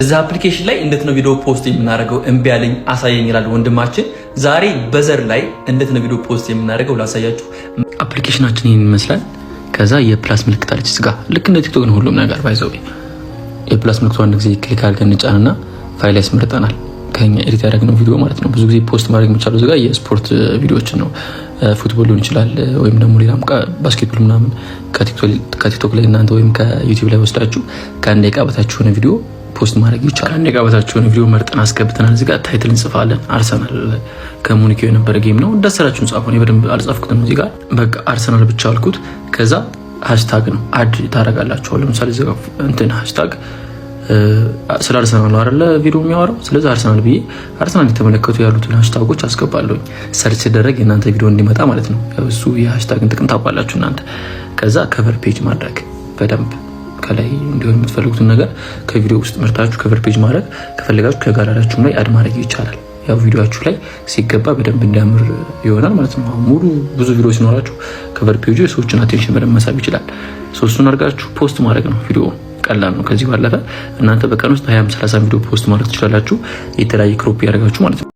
እዛ አፕሊኬሽን ላይ እንዴት ነው ቪዲዮ ፖስት የምናደርገው እምቢ አለኝ አሳየኝ ይላል ወንድማችን። ዛሬ በዘር ላይ እንዴት ነው ቪዲዮ ፖስት የምናደርገው ላሳያችሁ። አፕሊኬሽናችን ይሄን ይመስላል። ከዛ የፕላስ ምልክት አለች እዚህ ጋር ልክ እንደ ቲክቶክ ነው ሁሉም ነገር ባይዘው። የፕላስ ምልክቱ አንድ ጊዜ ክሊክ አድርገን እንጫንና ፋይል ያስመርጠናል። ከኛ ኤዲት ያደረግነው ቪዲዮ ማለት ነው። ብዙ ጊዜ ፖስት ማድረግ የሚቻለው እዚህ ጋር የስፖርት ቪዲዮዎችን ነው። ፉትቦል ሊሆን ይችላል ወይም ደግሞ ሌላም ባስኬትቦል ምናምን ከቲክቶክ ላይ እናንተ ወይም ከዩቲዩብ ላይ ወስዳችሁ ከአንድ ደቂቃ በታች የሆነ ቪዲዮ ፖስት ማድረግ ይቻላል። አንድ ደቂቃ በታች የሆነ ቪዲዮ መርጠን አስገብተናል። እዚህ ጋር ታይትል እንጽፋለን። አርሰናል ከሙኒክ የነበረ ጌም ነው። እንዳሰራችሁን ጻፉ። እኔ በደንብ አልጻፍኩትም። እዚህ ጋር በቃ አርሰናል ብቻ አልኩት። ከዛ ሃሽታግ ነው አድ ታረጋላችሁ። ለምሳሌ እዚህ ጋር እንትን ሃሽታግ ስለ አርሰናል ነው አይደለ ቪዲዮ የሚያወራው። ስለዚህ አርሰናል ብዬ አርሰናል የተመለከቱ ያሉትን ሃሽታጎች አስገባለሁኝ። ሰርች ሲደረግ የእናንተ ቪዲዮ እንዲመጣ ማለት ነው። እሱ የሃሽታግን ጥቅም ታውቃላችሁ እናንተ። ከዛ ከቨር ፔጅ ማድረግ በደንብ ከላይ እንዲሆን የምትፈልጉትን ነገር ከቪዲዮ ውስጥ መርጣችሁ ከቨር ፔጅ ማድረግ ከፈለጋችሁ ከጋላሪያችሁም ላይ አድ ማድረግ ይቻላል። ያው ቪዲዮአችሁ ላይ ሲገባ በደንብ እንዲያምር ይሆናል ማለት ነው። ሙሉ ብዙ ቪዲዮ ሲኖራችሁ ከቨር ፔጁ የሰዎችን አቴንሽን በደንብ መሳብ ይችላል። እሱን አድርጋችሁ ፖስት ማድረግ ነው። ቪዲዮ ቀላል ነው። ከዚህ ባለፈ እናንተ በቀን ውስጥ 20-30 ቪዲዮ ፖስት ማድረግ ትችላላችሁ። የተለያየ ክሮፕ ያደርጋችሁ ማለት ነው።